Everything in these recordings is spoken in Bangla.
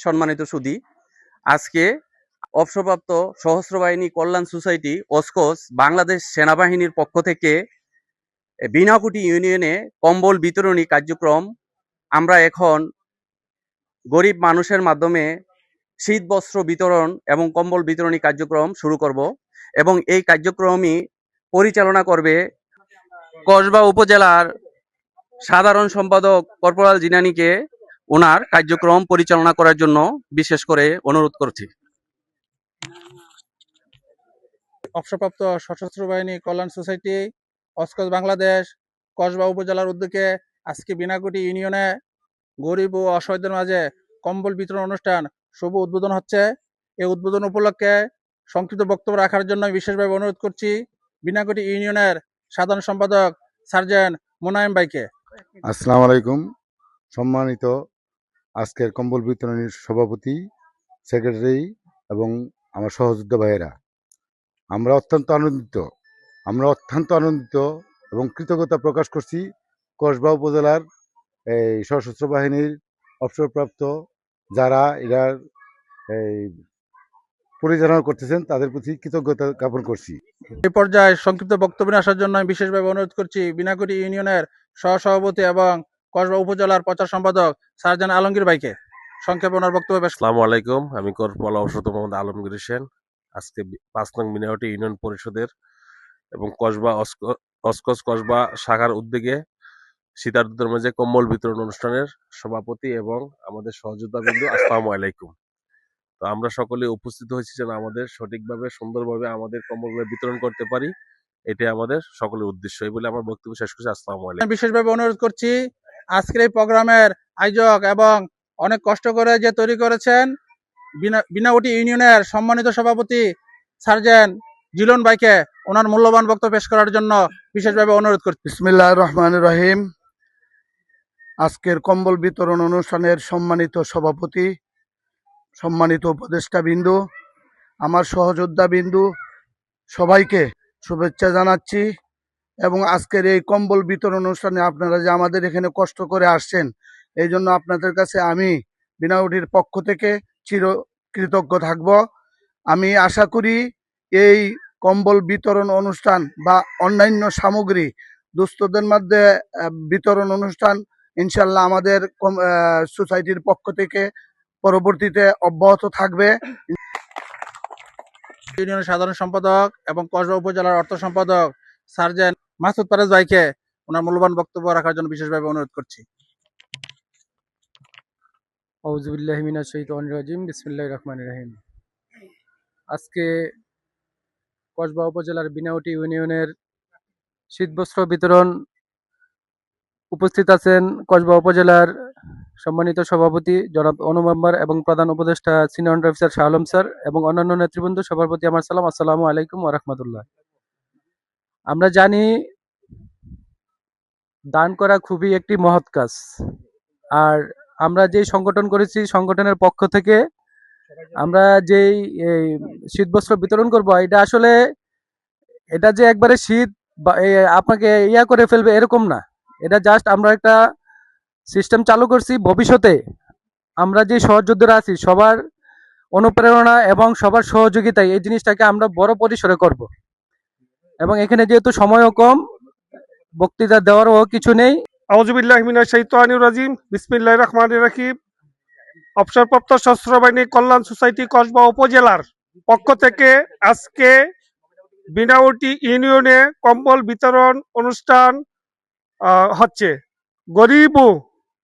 সম্মানিত সুধী, আজকে অবসরপ্রাপ্ত সশস্ত্র বাহিনী কল্যাণ সোসাইটি অসকস বাংলাদেশ সেনাবাহিনীর পক্ষ থেকে বিনাকুটি ইউনিয়নে কম্বল বিতরণী কার্যক্রম আমরা এখন গরিব মানুষের মাধ্যমে শীত বস্ত্র বিতরণ এবং কম্বল বিতরণী কার্যক্রম শুরু করব এবং এই কার্যক্রমই পরিচালনা করবে কসবা উপজেলার সাধারণ সম্পাদক কর্পোরাল জিনানীকে ওনার কার্যক্রম পরিচালনা করার জন্য বিশেষ করে অনুরোধ করছি। অবসরপ্রাপ্ত সশস্ত্র বাহিনী কল্যাণ সোসাইটি অসকস বাংলাদেশ কসবা উপজেলার উদ্যোগে আজকে বিনাকুটি ইউনিয়নে গরিব ও অসহায়দের মাঝে কম্বল বিতরণ অনুষ্ঠান শুভ উদ্বোধন হচ্ছে। এই উদ্বোধন উপলক্ষে সংক্ষিপ্ত বক্তব্য রাখার জন্য বিশেষভাবে অনুরোধ করছি বিনাকুটি ইউনিয়নের সাধারণ সম্পাদক সার্জেন্ট মোনায়েম ভাইকে। আসসালামু আলাইকুম। সম্মানিত আজকের কম্বল বিতরণীর সভাপতি, সেক্রেটারি এবং আমার সহযোদ্ধা ভাইয়েরা, আমরা অত্যন্ত আনন্দিত এবং কৃতজ্ঞতা প্রকাশ করছি কসবা উপজেলার এই সশস্ত্র বাহিনীর অবসরপ্রাপ্ত যারা এরার এই পরিচালনা করতেছেন তাদের প্রতি কৃতজ্ঞতা জ্ঞাপন করছি। এই পর্যায়ে সংক্ষিপ্ত বক্তব্য নিয়ে আসার জন্য বিশেষভাবে অনুরোধ করছি বিনাকুটি ইউনিয়নের সহসভাপতি এবং কসবা উপজেলার প্রচার সম্পাদক সার্জেন্ট আলমগীর ভাইকে সংক্ষেপে ওনার বক্তব্য পেশ। আসসালামু আলাইকুম। আমি কর্পোরাল অবসরপ্রাপ্ত মোহাম্মদ আলমগীর হোসেন। আজকে 5 নং বিনাকুটি ইউনিয়ন পরিষদের এবং কসবা অসকস কসবা শাখার উদ্যোগে শীতার্তদের মাঝে কম্বল বিতরণ অনুষ্ঠানের সভাপতি এবং আমাদের সহযোদ্ধাবৃন্দ, আসসালামু আলাইকুম। তো আমরা সকলে উপস্থিত হয়েছি যেন আমাদের সঠিকভাবে সুন্দরভাবে আমাদের কম্বলগুলো বিতরণ করতে পারি, এটাই আমাদের সকলের উদ্দেশ্য। এই বলে আমার বক্তব্য শেষ করছি। আসসালামু আলাইকুম। বিশেষভাবে অনুরোধ করছি আজকের এই প্রোগ্রামের আয়োজক এবং অনেক কষ্ট করে যে তৈরি করেছেন বিনাকুটি ইউনিয়নের সম্মানিত সভাপতি সার্জেন্ট জিলন ভাইকে ওনার মূল্যবান বক্তব্য পেশ করার জন্য বিশেষভাবে অনুরোধ করছি। বিসমিল্লাহির রহমানির রহিম। আজকের কম্বল বিতরণ অনুষ্ঠানের সম্মানিত সভাপতি, সম্মানিত উপদেষ্টা বিন্দু, আমার সহযোদ্ধা বিন্দু, সবাইকে শুভেচ্ছা জানাচ্ছি। এবং আজকের এই কম্বল বিতরণ অনুষ্ঠানে আপনারা যে আমাদের এখানে কষ্ট করে আসছেন, এই জন্য আপনাদের কাছে আমি বিনাকুটির পক্ষ থেকে চির কৃতজ্ঞ থাকব। আমি আশা করি এই কম্বল বিতরণ অনুষ্ঠান বা অন্যান্য সামগ্রী দুস্থদের মধ্যে বিতরণ অনুষ্ঠান ইনশাল্লাহ আমাদের সোসাইটির পক্ষ থেকে পরবর্তীতে অব্যাহত থাকবে। ইউনিয়নের সাধারণ সম্পাদক এবং কসবা উপজেলার অর্থ সম্পাদক সার্জেন্ট মাসুদ পারেজ ভাইকে ওনার মূল্যবান বক্তব্য রাখার জন্য বিশেষভাবে অনুরোধ করছি। আউযু বিল্লাহি মিনাশ শাইতানির রাজিম। বিসমিল্লাহির রহমানির রহিম। আজকে কসবা উপজেলার বিনাকুটি ইউনিয়নের শীতবস্ত্র বিতরণ উপস্থিত আছেন কসবা উপজেলার সম্মানিত সভাপতি জনাব অনু মেম্বার এবং প্রধান উপদেষ্টা senior officer Shah Alam sir এবং অন্যান্য নেতৃবৃন্দ, সবার প্রতি আমার সালাম। আসসালামু আলাইকুম ওয়া রাহমাতুল্লাহ। আমরা জানি দান করা খুবই একটি মহৎ কাজ, আর আমরা যেই সংগঠন করেছি সংগঠনের পক্ষ থেকে আমরা যেই শীতবস্ত্র বিতরণ করব, এটা আসলে এটা যে একবারে শীত আপনাকে ইয়া করে ফেলবে এরকম না। এটা জাস্ট আমরা একটা সিস্টেম চালু করছি, ভবিষ্যতে আমরা যে সহযোদ্ধারা আছি সবার অনুপ্রেরণা এবং সবার সহযোগিতায় এই জিনিসটাকে আমরা বড় পরিসরে করব। এবং এখানে যেহেতু সময়ও কম, বক্তৃতা দেওয়ারও কিছু নেই। আউযু বিল্লাহি মিনাশ শাইতানির রাজিম। বিসমিল্লাহির রহমানির রহিম। অবসরপ্রাপ্ত সশস্ত্র বাহিনী কল্যাণ সোসাইটি কসবা উপজেলার পক্ষ থেকে আজকে বিনাকুটি ইউনিয়নে কম্বল বিতরণ অনুষ্ঠান হচ্ছে। গরিব ও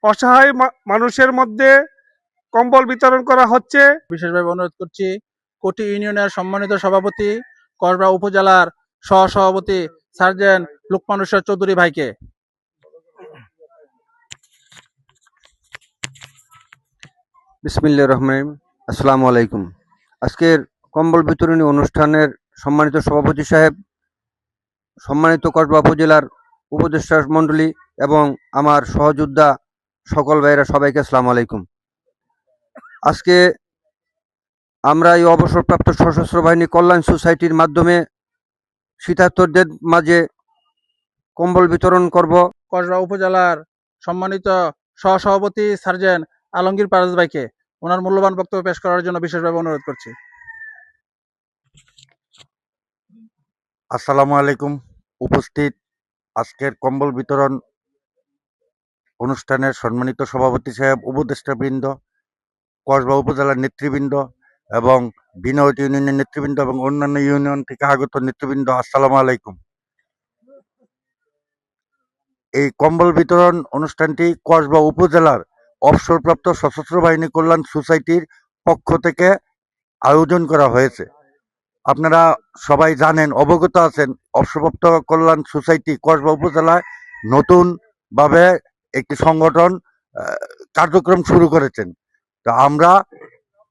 অসহায় মানুষের মধ্যে কম্বল বিতরণ করা হচ্ছে। বিশেষভাবে অনুরোধ করছি কোটি ইউনিয়নের সম্মানিত সভাপতি কসবা উপজেলার সহসভাপতি সার্জেন্ট লুকমান হোসেন চৌধুরী ভাইকে। বিসমিল্লাহির রহমানির রহিম। আসসালামু আলাইকুম। আজকের কম্বল বিতরণী অনুষ্ঠানের সম্মানিত সভাপতি সাহেব, সম্মানিত কসবা উপজেলার উপদেষ্টা মণ্ডলী এবং আমার সহযোদ্ধা সকল ভাইয়েরা, সবাইকে আসসালামু আলাইকুম। আজকে আমরা এই অবসরপ্রাপ্ত সশস্ত্র বাহিনী কল্যাণ সোসাইটির মাধ্যমে শীতার্তদের মাঝে কম্বল বিতরণ করব। কসবা উপজেলার সম্মানিত সহসভাপতি সার্জেন্ট আলমগীর পারেজ ভাইকে ওনার মূল্যবান বক্তব্য পেশ করার জন্য বিশেষভাবে অনুরোধ করছি। আসসালামু আলাইকুম। উপস্থিত আজকের কম্বল বিতরণ অনুষ্ঠানের সম্মানিত সভাপতি সাহেব, উপদেষ্টাবৃন্দ, কসবা উপজেলার নেতৃবৃন্দ এবং বিনাউটি ইউনিয়নের নেতৃবৃন্দ এবং অন্যান্য ইউনিয়ন থেকে আগত নেতৃবৃন্দ, আসসালামু আলাইকুম। এই কম্বল বিতরণ অনুষ্ঠানটি কসবা উপজেলার অবসরপ্রাপ্ত সশস্ত্র বাহিনী কল্যাণ সোসাইটির পক্ষ থেকে আয়োজন করা হয়েছে। আপনারা সবাই জানেন, অবগত আছেন, অবসরপ্রাপ্ত কল্যাণ সোসাইটি কসবা উপজেলায় নতুনভাবে একটি সংগঠন কার্যক্রম শুরু করেছেন। তো আমরা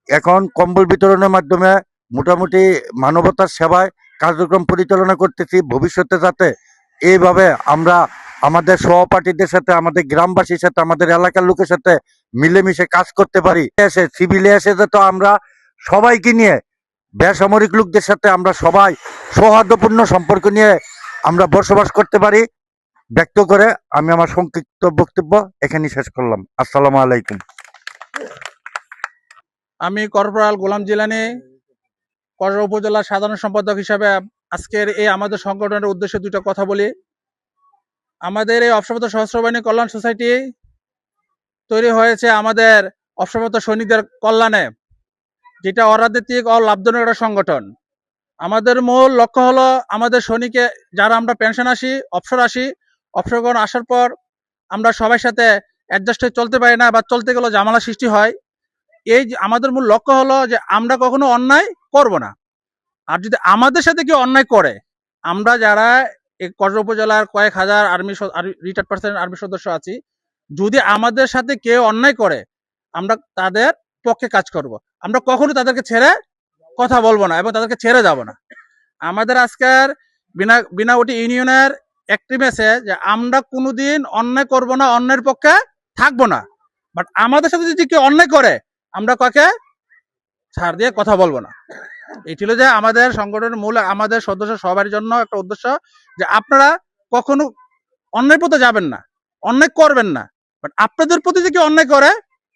এখন কম্বল বিতরণের মাধ্যমে মোটামুটি মানবতার সেবায় কার্যক্রম পরিচালনা করতেছি। ভবিষ্যতে যাতে এইভাবে আমরা আমাদের সহপাঠীদের সাথে, আমাদের গ্রামবাসীর সাথে, আমাদের এলাকার লোকের সাথে মিলেমিশে কাজ করতে পারি। এসে সিভিলে এসে যাতে আমরা সবাইকে নিয়ে, বেসামরিক লোকদের সাথে আমরা সবাই সৌহার্দ্যপূর্ণ সম্পর্ক নিয়ে আমরা বসবাস করতে পারি ব্যক্ত করে আমি আমার সংক্ষিপ্ত বক্তব্য এখানেই শেষ করলাম। আসসালামু আলাইকুম। আমি কর্পোরাল গোলাম জিলানী, কসবা উপজেলার সাধারণ সম্পাদক হিসাবে আজকের এই আমাদের সংগঠনের উদ্দেশ্যে দুটো কথা বলি। আমাদের এই অবসরপ্রাপ্ত সশস্ত্র বাহিনী কল্যাণ সোসাইটি তৈরি হয়েছে আমাদের অবসরপ্রাপ্ত সৈনিকদের কল্যাণে, যেটা অরাজনৈতিক ও লাভজনক একটা সংগঠন। আমাদের মূল লক্ষ্য হলো আমাদের সৈনিকে যারা আমরা পেনশন আসি, অবসরগ্রহণ আসার পর আমরা সবার সাথে অ্যাডজাস্ট হয়ে চলতে পারি না, বা চলতে গেলে ঝামেলা সৃষ্টি হয়। এই যে আমাদের মূল লক্ষ্য হলো যে আমরা কখনো অন্যায় করব না। আর যদি আমাদের সাথে কেউ অন্যায় করে, আমরা যারা এই কসবা উপজেলার কয়েক হাজার রিটায়ার্ড পার্সেন্ট আর্মি সদস্য আছি, যদি আমাদের সাথে কেউ অন্যায় করে, আমরা তাদের পক্ষে কাজ করব। আমরা কখনো তাদেরকে ছেড়ে কথা বলবো না এবং তাদেরকে ছেড়ে যাব না। আমাদের আজকের বিনাউটি ইউনিয়নের একটি মেসেজ যে আমরা কোনোদিন অন্যায় করব না, অন্যায়ের পক্ষে থাকবো না। বাট আমাদের সাথে যদি কেউ অন্যায় করে, আমরা কাকে ছাড় দিয়ে কথা বলবো না। এই ছিল যে আমাদের সংগঠনের মূল, আমাদের সদস্য সবার জন্য একটা উদ্দেশ্য যে আপনারা কখনো অন্যায় পথে যাবেন না, অন্যায় করবেন না। বাট আপনাদের প্রতি যে কেউ অন্যায় করে,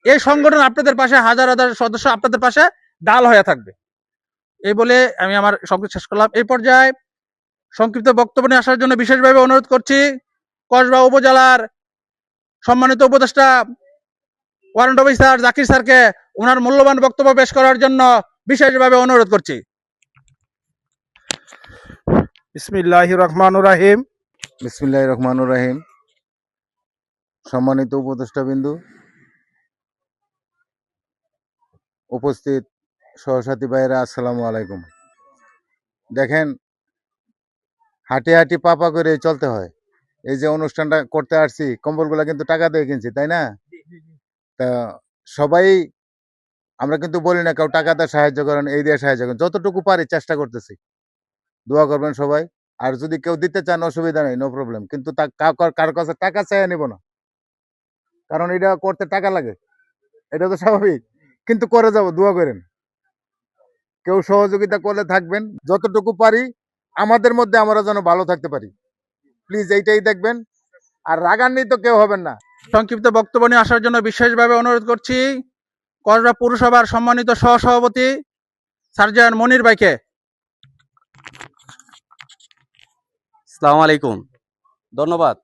এই সংগঠন আপনাদের পাশে, হাজার হাজার সদস্য আপনাদের পাশে ডাল হয়ে থাকবে। এই বলে আমি আমার সংক্ষিপ্ত শেষ করলাম। এই পর্যায়ে সংক্ষিপ্ত বক্তব্য নিয়ে আসার জন্য বিশেষভাবে অনুরোধ করছি কসবা উপজেলার সম্মানিত উপদেষ্টা ওয়ারেন্ট অফিসার জাকির স্যারকে ওনার মূল্যবান বক্তব্য পেশ করার জন্য বিশেষভাবে অনুরোধ করছি। বিসমিল্লাহির রহমানির রহিম। বিসমিল্লাহির রহমানির রহিম। সম্মানিত উপদেষ্টাবিন্দু, উপস্থিত সহসাথী ভাইয়েরা, আসসালামু আলাইকুম। দেখেন, হাঁটি হাঁটি পাপা করে চলতে হয়। এই যে অনুষ্ঠানটা করতে আসছি, কম্বলগুলা কিন্তু টাকা দিয়ে কিনছি, তাই না? তা সবাই আমরা কিন্তু বলি না কেউ টাকা দিয়ে সাহায্য করেন, এই দিয়ে সাহায্য করেন, যতটুকু পারি চেষ্টা করতেছি। দোয়া করবেন সবাই। আর যদি কেউ দিতে চান, অসুবিধা নেই, নো প্রবলেম। কিন্তু কারো কাছে টাকা চাইয়া নিব না, কারণ এটা করতে টাকা লাগে, এটা তো স্বাভাবিক। কিন্তু করে যাব, দোয়া করেন। কেউ সহযোগিতা করলে থাকবেন, যতটুকু পারি আমাদের মধ্যে আমরা যেন ভালো থাকতে পারি, প্লিজ এইটাই দেখবেন। আর রাগান্বিত কেউ হবেন না। সংক্ষিপ্ত বক্তব্য নিয়ে আসার জন্য বিশেষভাবে অনুরোধ করছি কসবা পৌরসভার সম্মানিত সহসভাপতি সার্জেন্ট মনির ভাইকে। আসসালামু আলাইকুম। ধন্যবাদ।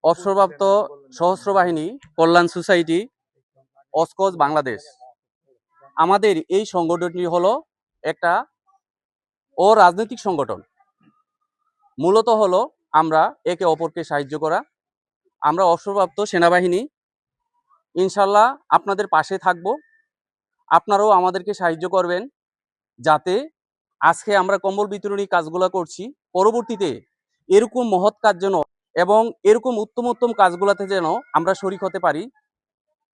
অবসরপ্রাপ্ত সশস্ত্র বাহিনী কল্যাণ সোসাইটি অসকোজ বাংলাদেশ, আমাদের এই সংগঠনটি হলো একটা অরাজনৈতিক সংগঠন। মূলত হলো আমরা একে অপরকে সাহায্য করা। আমরা অবসরপ্রাপ্ত সেনাবাহিনী, ইনশাল্লাহ আপনাদের পাশে থাকব। আপনারাও আমাদেরকে সাহায্য করবেন, যাতে আজকে আমরা কম্বল বিতরণী কাজগুলো করছি, পরবর্তীতে এরকম মহৎ কাজ যেন এবং এরকম উত্তম উত্তম কাজগুলোতে যেন আমরা শরিক হতে পারি,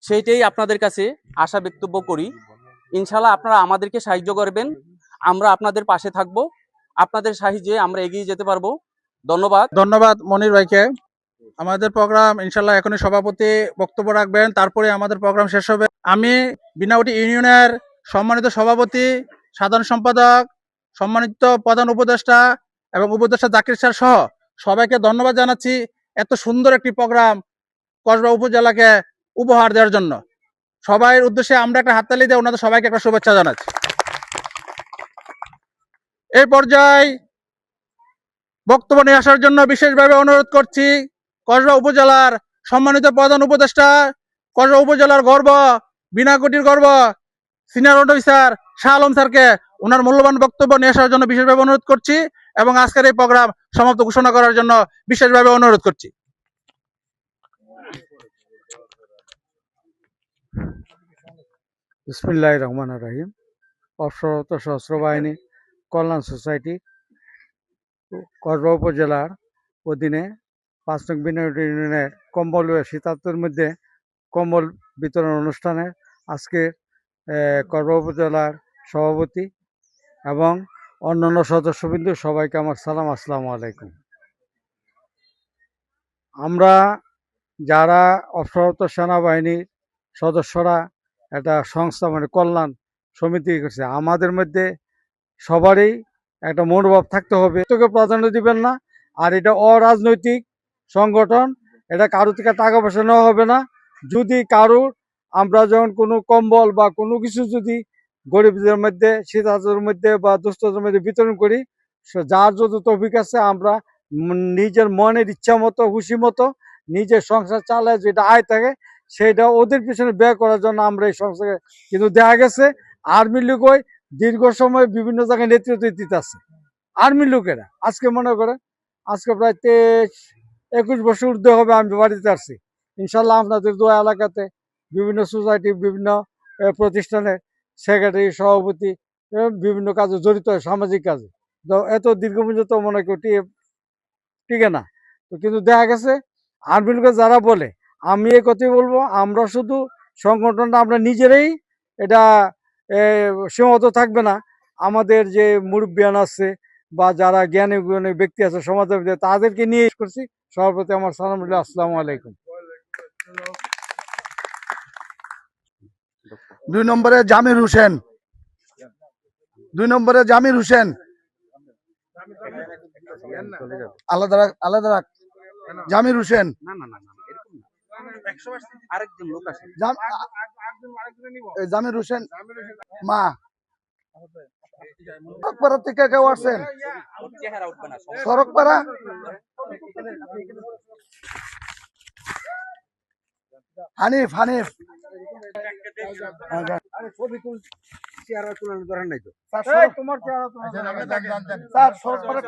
সেইটাই আপনাদের কাছে আশা বক্তব্য করি। ইনশাল্লাহ আপনারা আমাদেরকে সাহায্য করবেন, আমরা আপনাদের পাশে থাকব, আপনাদের সাহায্যে আমরা এগিয়ে যেতে পারবো। ধন্যবাদ। ধন্যবাদ মনির ভাইকে। আমাদের প্রোগ্রাম ইনশাল্লাহ এখনই সভাপতি বক্তব্য রাখবেন, তারপরে আমাদের প্রোগ্রাম শেষ হবে। আমি বিনাউটি ইউনিয়নের সম্মানিত সভাপতি, সাধারণ সম্পাদক, সম্মানিত প্রধান উপদেষ্টা এবং উপদেষ্টা জাকির স্যার সহ সবাইকে ধন্যবাদ জানাচ্ছি এত সুন্দর একটি প্রোগ্রাম কসবা উপজেলাকে উপহার দেওয়ার জন্য। সবাই উদ্দেশ্যে আমরা একটা হাততালি দিয়ে ওনাদের সবাইকে একটা শুভেচ্ছা জানাচ্ছি। এই পর্যায়ে বক্তব্য নিয়ে আসার জন্য বিশেষভাবে অনুরোধ করছি কসবা উপজেলার সম্মানিত প্রধান উপদেষ্টা, কসবা উপজেলার গর্ব, বিনাকুটির গর্ব, সিনিয়র অফিসার শাহ আলম স্যারকে ওনার মূল্যবান বক্তব্য নিয়ে আসার জন্য বিশেষভাবে অনুরোধ করছি এবং আজকের এই প্রোগ্রাম সমাপ্ত ঘোষণা করার জন্য বিশেষভাবে অনুরোধ করছি। বিসমিল্লাহির রহমানির রহিম। অবসররত সশস্ত্র বাহিনী কল্যাণ সোসাইটি কসবা উপজেলার অধীনে ৫ নং বিনাকুটি ইউনিয়নের কম্বল শীতার্থের মধ্যে কম্বল বিতরণ অনুষ্ঠানে আজকে কসবা উপজেলার সভাপতি এবং অন্যান্য সদস্যবৃন্দ সবাইকে আমার সালাম, আসসালামু আলাইকুম। আমরা যারা অবসররত সেনাবাহিনীর সদস্যরা একটা সংস্থা মানে কল্যাণ সমিতি করছে, আমাদের মধ্যে সবারই একটা মনোভাব থাকতে হবে, তোকে প্রাধান্য দিবেন না। আর এটা অরাজনৈতিক সংগঠন, এটা কারো থেকে টাকা পয়সা নেওয়া হবে না। যদি কারোর আমরা যখন কোনো কম্বল বা কোনো কিছু যদি গরিবদের মধ্যে, শীতার্তদের মধ্যে বা দুস্থদের মধ্যে বিতরণ করি, যার যত তৌফিক আছে আমরা নিজের মনের ইচ্ছা মতো, খুশি মতো নিজের সংসার চালায় যেটা আয় থাকে সেটা ওদের পিছনে ব্যয় করার জন্য আমরা এই সংস্থাকে, কিন্তু দেখা গেছে আর্মির লোক ওই দীর্ঘ সময় বিভিন্ন জায়গায় নেতৃত্ব দিতে আছে। আর্মির লোকেরা আজকে মনে করে আজকে প্রায় 23-21 বছর ঊর্ধ্বে হবে আমি বাড়িতে আসছি। ইনশাল্লাহ আপনাদের দোয়া এলাকাতে বিভিন্ন সোসাইটি, বিভিন্ন প্রতিষ্ঠানের সেক্রেটারি, সভাপতি বিভিন্ন কাজে জড়িত হয়, সামাজিক কাজে। তো এত দীর্ঘমেয়াদী তো মনে করি টিকে না। তো কিন্তু দেখা গেছে আর্মি লোকের যারা বলে, আমি এই কথাই বলবো, আমরা শুধু সংগঠনটা আমরা নিজেরাই এটা সীমাবদ্ধ থাকবে না। আমাদের যে মুরব্বিয়ান আছে বা যারা জ্ঞানী জ্ঞানী ব্যক্তি আছে সমাজের মধ্যে, তাদেরকে নিয়ে করছি। সবার প্রতি আমার সালাম, আসসালামু আলাইকুম। 2 নম্বরে জামির হোসেন, 2 নম্বরে জামির হোসেন, আলাদা রাখ, আলাদা রাখ। জামির হোসেন, আরেকজন লোক আছে জামির হোসেন মা। সড়কপাড়া থেকে কেউ আসছেন? চেহারা উঠবে না। সড়কপাড়া হানিফ, হানিফ স্যার, সড়কপাড়া